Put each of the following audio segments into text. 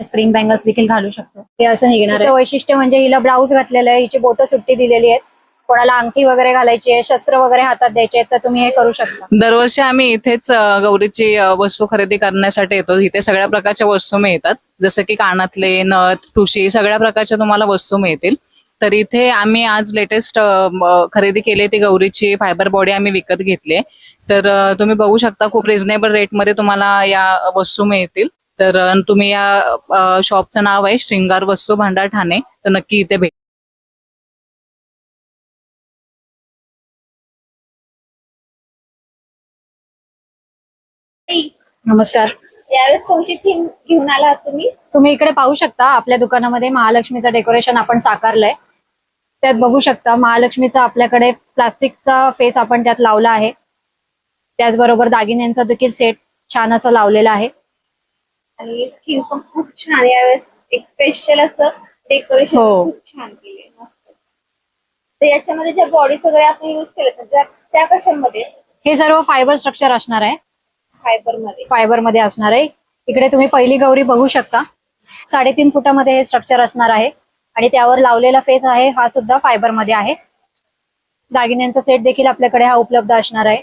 Spring bangles देखील घालू शकतो. हे असं निघणार आहे. वैशिष्ट्य म्हणजे हिला ब्लाऊज घातलेलं आहे, हिची बोटं सुट्टी दिलेली आहेत. कोणाला अंगठी वगैरे घालायची आहे, शस्त्र वगैरे हातात द्यायचे आहेत, तर तुम्ही हे करू शकता. दरवर्षी आम्ही इथेच गौरीची वस्तू खरेदी करण्यासाठी येतो. इथे सगळ्या प्रकारच्या वस्तू मिळतात, जसं की कानातले, नथ, ठुशी, सगळ्या प्रकारच्या तुम्हाला वस्तू मिळतील. तर इथे आम्ही आज लेटेस्ट खरेदी केली ती गौरीची फायबर बॉडी आम्ही विकत घेतली. तर तुम्ही बघू शकता खूप रिझनेबल रेटमध्ये तुम्हाला या वस्तू मिळतील. तर तुम्ही या शॉपचं नाव आहे श्रृंगार वस्तू भांडार ठाणे, तर नक्की इथे भेट. नमस्कार. यावेळेस कोणती थीम घेऊन आला आहात तुम्ही? तुम्ही इकडे पाहू शकता आपल्या दुकानामध्ये महालक्ष्मीचं डेकोरेशन आपण साकारलंय. त्यात बघू शकता महालक्ष्मीचा आपल्याकडे प्लास्टिकचा फेस आपण त्यात लावला आहे. त्याचबरोबर दागिन्यांचा देखील सेट छान असं लावलेला आहे. आणि थीम पण खूप छान आहे. यावेळेस एक स्पेशल असं डेकोरेशन हो. खूप छान केले, मस्त. तर याच्यामध्ये ज्या बॉडीज वगैरे आपण युज केल्या त्या कशामध्ये? हे सर्व फायबर स्ट्रक्चर असणार आहे. फायबर मध्ये असणार आहे. इकडे तुम्ही पहिली गौरी बघू शकता. 3.5 फुटामध्ये हे स्ट्रक्चर असणार आहे आणि त्यावर लावलेला फेस आहे हा सुद्धा फायबर मध्ये आहे. दागिन्यांचा सेट देखील आपल्याकडे हा उपलब्ध असणार आहे.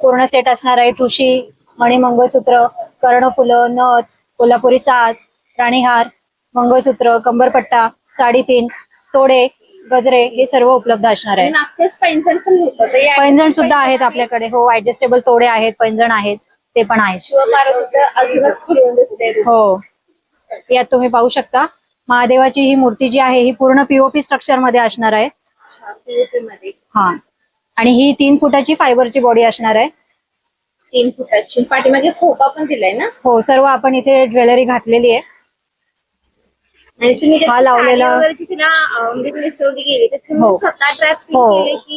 पूर्ण सेट असणार आहे. ठुशी, मणी, मंगळसूत्र, कर्णफुलं, नथ, कोल्हापुरी साज, राणीहार, मंगळसूत्र, कंबरपट्टा, साडी पिन, तोडे, गजरे हे सर्व उपलब्ध असणार आहे. पैंजण सुद्धा आहेत आपल्याकडे. हो, ऍडजस्टेबल तोडे आहेत, पैंजण आहेत, ते पण आहेत. हो, यात तुम्ही पाहू शकता महादेवाची ही मूर्ती जी आहे ही पूर्ण पीओपी स्ट्रक्चर मध्ये असणार आहे. हा, आणि ही 3 फुटाची फायबरची बॉडी असणार आहे. 3 फुटाची. पाठीमागे खोपा पण दिलाय ना? हो, सर्व आपण इथे ज्वेलरी घातलेली आहे. हा लावलेला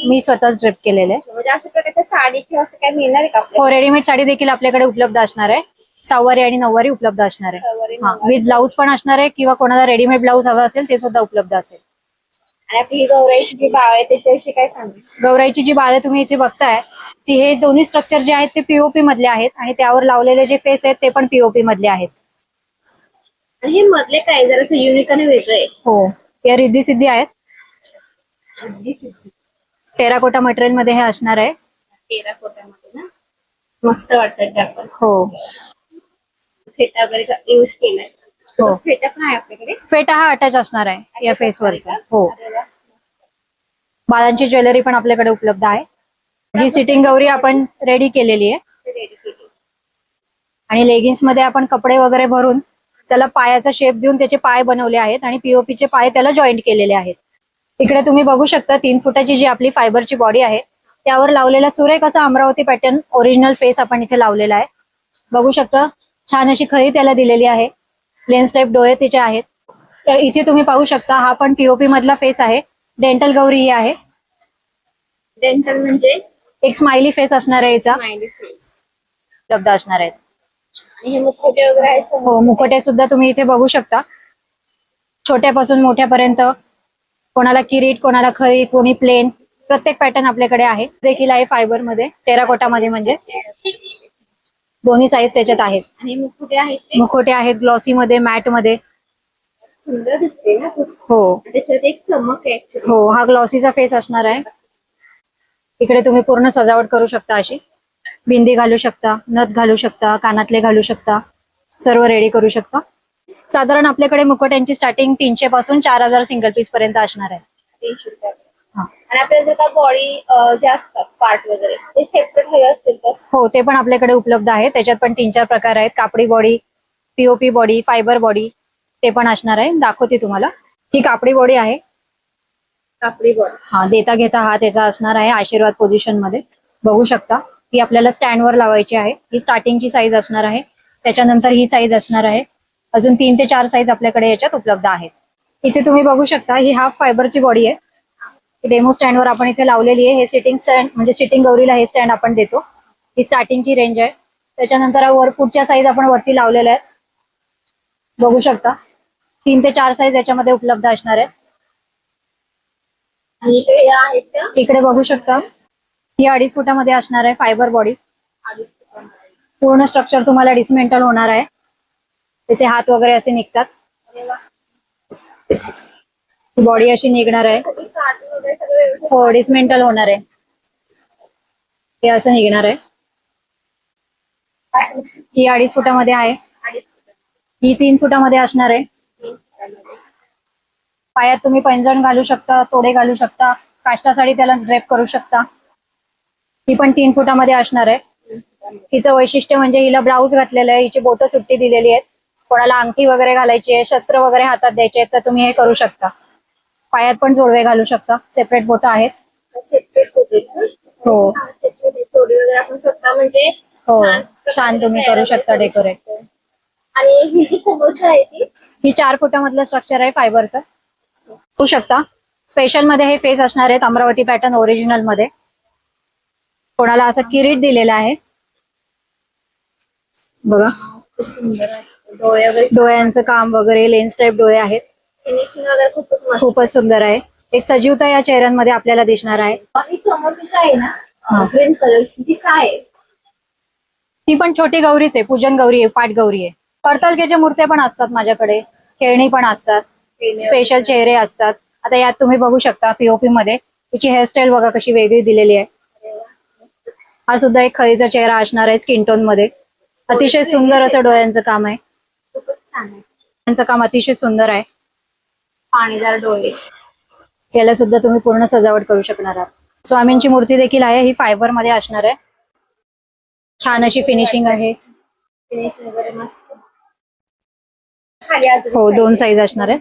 मी स्वतःच ड्रेप केलेले आहे. म्हणजे अशा प्रकारच्या साडी किंवा असं काय मिळणार का? हो, रेडीमेड साडी देखील आपल्याकडे उपलब्ध असणार आहे. 6वारी आणि 9वारी उपलब्ध असणार आहे. विथ ब्लाऊज पण असणार आहे, किंवा कोणाला रेडीमेड ब्लाऊज हवा असेल ते सुद्धा उपलब्ध असेल. आणि आपली गौराईची जी बाळ आहे त्याच्याविषयी काय सांगू? गौराईची जी बाळ तुम्ही इथे बघताय ती हे दोन्ही स्ट्रक्चर जे आहेत ते पीओपी मधले आहेत आणि त्यावर लावलेले जे फेस आहेत ते पण पीओपी मधले आहेत. आणि हे मधले काय जरासं युनिक आणि वेगळं आहे. हो, या रिद्धी सिद्धी आहेत. टेराकोटा मटेरियल मध्ये हे असणार आहे. टेराकोटामध्ये ना, मस्त वाटतं ते. आपण हो, फेटा वगैरे युज केलाय. हो. फेटा पण आहे आपल्याकडे. फेटा हा अटॅच असणार आहे या फेस वरचा. हो, बाळांची ज्वेलरी पण आपल्याकडे उपलब्ध आहे. ही सिटिंग गौरी आपण रेडी केलेली आहे आणि लेगिन्स मध्ये आपण कपडे वगैरे भरून त्याला पायाचा शेप देऊन त्याचे पाय बनवले आहेत आणि पीओपीचे पाय त्याला जॉईंट केलेले आहेत. इकडे तुम्ही बघू शकता 3 फुटाची जी आपली फायबरची बॉडी आहे त्यावर लावलेला सुरेख असा अमरावती पॅटर्न ओरिजिनल फेस आपण इथे लावलेला आहे. बघू शकता छान अशी खळी त्याला दिलेली आहे. लेन्स टाईप डोळे तिचे आहेत. इथे तुम्ही पाहू शकता हा पण पीओपी मधला फेस आहे. डेंटल गौरी ही आहे. डेंटल म्हणजे एक स्माइली फेस असणार आहे याचा. स्माइली फेस उपलब्ध असणार आहेत. आणि हे मुखवटे वगैरे आहेत. हो, मुखवटे सुद्धा तुम्ही इथे बघू शकता. छोट्यापासून मोठ्यापर्यंत, कोणाला किरीट, कोणाला खळी, कोणी प्लेन, प्रत्येक पॅटर्न आपल्याकडे आहे. देखील आहे फायबर मध्ये, टेराकोटा मध्ये, म्हणजे दोन्ही साईज त्याच्यात आहेत. आणि मुखवटे आहेत. मुखवटे आहेत ग्लॉसी मध्ये, मॅट मध्ये. सुंदर दिसते ना. हो, त्याच्यात एक चमक आहे. हो, हा ग्लॉसीचा फेस असणार आहे. इकडे तुम्ही पूर्ण सजावट करू शकता. अशी बिंदी घालू शकता, नथ घालू शकता, कानातले घालू शकता, सर्व रेडी करू शकता. साधारण आपल्याकडे मुकुट्यांची स्टार्टिंग 300 पासून 4000 सिंगल पीस पर्यंत असणार आहे. 300 रुपये. आणि आपल्याला जर का बॉडी जे असतात पार्ट वगैरे ते सेपरेट हवे असतील तर? हो, ते पण आपल्याकडे उपलब्ध आहे. त्याच्यात पण 3-4 प्रकार आहेत. कापडी body, POP body, fibre body, ते पण असणार आहे. दाखवते तुम्हाला. ही कापडी बॉडी आहे. कापडी बॉडी. हा, देता घेता हा त्याचा असणार आहे आशीर्वाद पोझिशन मध्ये. बघू शकता ही आपल्याला स्टँडवर लावायची आहे. ही स्टार्टिंगची साईज असणार आहे. त्याच्यानंतर ही साईज असणार आहे. अजून 3 ते 4 साईज आपल्याकडे याच्यात उपलब्ध आहेत. इथे तुम्ही बघू शकता ही हाफ फायबरची बॉडी आहे. डेमो स्टँडवर आपण इथे लावलेली आहे. हे सिटिंग स्टँड म्हणजे सिटिंग गौरीला हे स्टँड आपण देतो. ही स्टार्टिंगची रेंज आहे. त्याच्यानंतर वर पुढच्या साईज आपण वरती लावलेल्या आहेत. बघू शकता 3 ते 4 साईज याच्यामध्ये उपलब्ध असणार आहेत. इकडे बघू शकता ही 2.5 फुटामध्ये असणार आहे फायबर बॉडी. पूर्ण स्ट्रक्चर तुम्हाला डिसमेंटल होणार आहे. त्याचे हात वगैरे असे निघतात. बॉडी अशी निघणार आहे. कार्टून वगैरे सगळं व्यवस्थित हो, डिसमेंटल होणार आहे. हे असं निघणार आहे. ही 2.5 फुटामध्ये आहे. आणि ही 3 फुटामध्ये असणार आहे. पायात तुम्ही पैंजण घालू शकता, तोडे घालू शकता, काष्टा साडी त्याला ड्रेप करू शकता. ही पण 3 फुटामध्ये असणार आहे. हिचं वैशिष्ट्य म्हणजे हिला ब्लाऊज घातलेलं आहे, हिची बोटं सुट्टी दिलेली आहेत. कोणाला अंगठी वगैरे घालायची आहे, शस्त्र वगैरे हातात द्यायचे आहेत, तर तुम्ही हे करू शकता. पायात पण जोडवे घालू शकता. सेपरेट बोटं आहेत. सेपरेट होते. हो थोडी वगैरे आपण स्वतः म्हणजे हो, छान तुम्ही करू शकता डेकोरेट. आणि ही जी समोरची आहे ती ही 4 फुटामधलं स्ट्रक्चर आहे फायबरचं. होऊ शकता. स्पेशल मध्ये हे फेस असणार आहेत अमरावती पॅटर्न ओरिजिनल मध्ये. कोणाला असं किरीट दिलेलं आहे बघा. खूप सुंदर आहे. डोळे वगैरे डोळ्यांचं काम वगैरे लेन्स टाईप डोळे आहेत. फिनिशिंग वगैरे खूपच मस्त. खूपच सुंदर आहे. एक सजीवता या चेहऱ्यांमध्ये आपल्याला दिसणार आहे. आणि समोरची जी आहे हा. ना ग्रीन कलरची ती काय आहे? ती पण छोटी गौरीच आहे. पूजन गौरी आहे, पाट गौरी आहे. पडतालकेच्या मूर्त्या पण असतात माझ्याकडे, खेळणी पण असतात, स्पेशल चेहरे असतात. आता यात तुम्ही बघू शकता पीओपी मध्ये तिची हेअरस्टाईल बघा कशी वेगळी दिलेली आहे. हा सुद्धा एक खरीचा चेहरा असणार आहे स्किन टोन मध्ये. अतिशय सुंदर असं डोळ्यांचं काम आहे. खूपच छान आहे. डोळ्यांचं काम अतिशय सुंदर आहे. पाणीदार डोळे. याला सुद्धा तुम्ही पूर्ण सजावट करू शकणार आहात. स्वामींची मूर्ती देखील आहे. ही फायबर मध्ये असणार आहे. छान अशी फिनिशिंग आहे. फिनिशिंग वगैरे मस्त. खाली अजून हो, 2 साईज असणार आहे.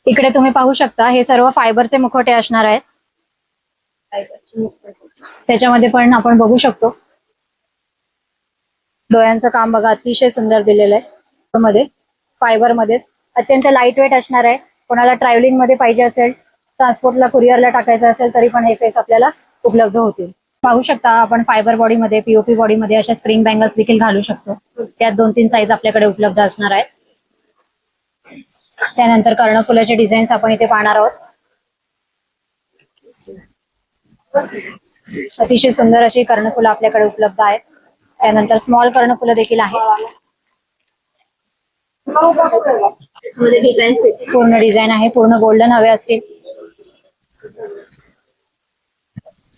इकडे तुम्ही पाहू शकता हे सर्व फायबरचे मुखवटे असणार आहेत. फायबरची मुकुट. त्याच्यामध्ये पण आपण बघू शकतो डोळ्यांचं काम बघा अतिशय सुंदर दिलेलं आहे. मध्ये फायबर मध्येच अत्यंत लाईट वेट असणार आहे. कोणाला ट्रॅव्हलिंग मध्ये पाहिजे असेल, ट्रान्सपोर्टला कुरिअरला टाकायचं असेल तरी पण हे फेस आपल्याला उपलब्ध होतील. पाहू शकता आपण फायबर बॉडी मध्ये, पीओपी बॉडी मध्ये अशा स्प्रिंग बँगल्स देखील घालू शकतो. त्यात 2-3 साईज आपल्याकडे उपलब्ध असणार आहेत. त्यानंतर कर्णफुलाचे डिझाईन्स आपण इथे पाहणार आहोत. अतिशय सुंदर अशी कर्णफुलं आपल्याकडे उपलब्ध आहेत. त्यानंतर स्मॉल कर्णफुलं देखील आहेत. मध्ये डिझाईन पूर्ण डिझाईन आहे. पूर्ण गोल्डन हवे असतील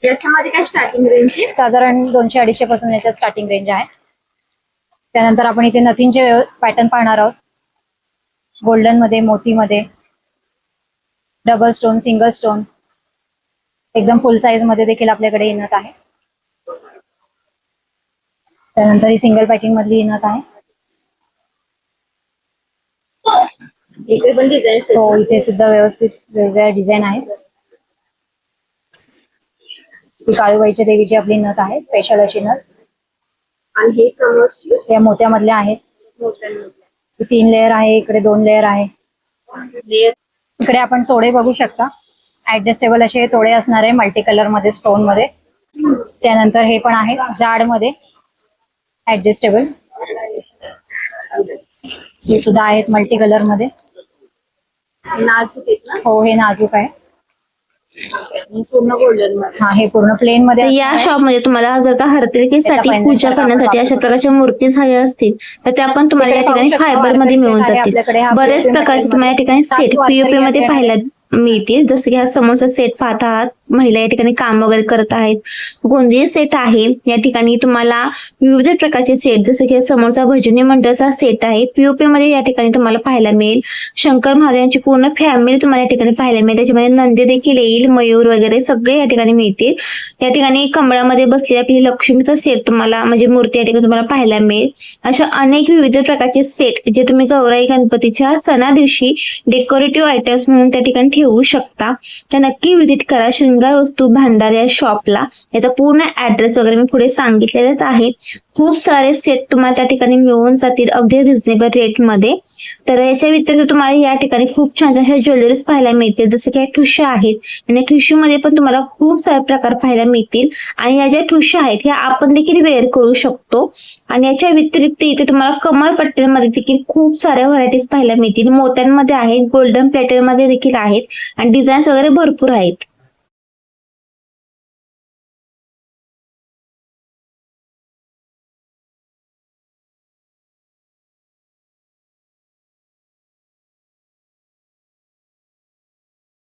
याच्यामध्ये काय स्टार्टिंग रेंज आहे? साधारण 200-250 पासून याच्या स्टार्टिंग रेंज आहे. त्यानंतर आपण इथे नथींचे पॅटर्न पाहणार आहोत. गोल्डन मध्ये, मोती मध्ये, डबल स्टोन, सिंगल स्टोन, एकदम फुल साईज मध्ये देखील आपल्याकडे ही नथ आहे. त्यानंतर ही सिंगल पॅकिंग मधली नथ आहे. इकडे पण डिझाईन हो, इथे सुद्धा व्यवस्थित वेगवेगळ्या डिझाईन आहेत. ही काळूबाईच्या देवीची आपली नथ आहे, स्पेशल अशी नथ. आणि हे समोरची या मोत्यामधल्या आहेत. मोठ्या 3 लेअर आहे, इकडे 2 लेअर आहे. लेअर. इकडे आपण तोडे बघू शकता. ऍडजस्टेबल असे हे तोडे असणार आहे मल्टी कलर मध्ये, स्टोन मध्ये. त्यानंतर हे पण आहे जाड मध्ये ऍडजस्टेबल. हे सुद्धा आहेत मल्टी कलर मध्ये. नाजूक आहेत ना? हो, हे नाजूक आहे. पूर्ण गोल्डन मध्ये. हा, हे पूर्ण प्लेन मध्ये तर या असणार आहे. शॉप मध्ये तुम्हाला जर का हरतालिकेसाठी त्याचा पूजा पैंजण करण्यासाठी आपण अशा वापरू प्रकारच्या मूर्तीज हव्या असतील तर त्या पण तुम्हाला या इकडे ठिकाणी पाहू शकता, फायबर मध्ये मिळून वारकरी set आहे आपल्याकडे. जातील. हा बरेच POP प्रकारचे तुम्हाला या ठिकाणी सात सेट वारकरी पीओपी मध्ये आहेत. पाहायला मिळतील. जसं की हा समोरचा सेट पाहत आहात, महिला या ठिकाणी काम वगैरे करत आहेत. गोंधळी सेट आहे. या ठिकाणी तुम्हाला विविध प्रकारचे सेट, जसं की हा समोरचा भजनी मंडळाचा सेट आहे, पीओपी मध्ये या ठिकाणी तुम्हाला पाहायला मिळेल. शंकर महादेवांची पूर्ण फॅमिली तुम्हाला या ठिकाणी पाहायला मिळेल. त्याच्यामध्ये नंदी देखील येईल, मयूर वगैरे सगळे या ठिकाणी मिळतील. या ठिकाणी कमळामध्ये बसलेली आपली लक्ष्मीचा सेट तुम्हाला म्हणजे मूर्ती या ठिकाणी तुम्हाला पाहायला मिळेल. अशा अनेक विविध प्रकारचे सेट जे तुम्ही गौराई गणपतीच्या सणा दिवशी डेकोरेटिव्ह आयटम्स म्हणून त्या ठिकाणी ठेवू शकता. तर नक्की व्हिजिट करा शृंगार वस्तू भांडार या शॉपला. याचा पूर्ण ऍड्रेस वगैरे मी पुढे सांगितलेलाच आहे. खूप सारे सेट तुम्हाला त्या ठिकाणी मिळून जातील अगदी रिझनेबल रेट मध्ये. तर याच्या व्यतिरिक्त तुम्हाला या ठिकाणी खूप छान अशा ज्वेलरीज पाहायला मिळतील, जसं की ठुश्या आहेत. आणि ठुश्यू मध्ये पण तुम्हाला खूप सारे प्रकार पाहायला मिळतील. आणि या ज्या ठुश्या आहेत ह्या आपण देखील वेअर करू शकतो. आणि याच्या व्यतिरिक्त इथे तुम्हाला कमर पट्ट्यांमध्ये देखील खूप साऱ्या व्हरायटीज पाहायला मिळतील. मोत्यांमध्ये आहेत, गोल्डन प्लेटर मध्ये देखील आहेत आणि डिझाईन्स वगैरे भरपूर आहेत.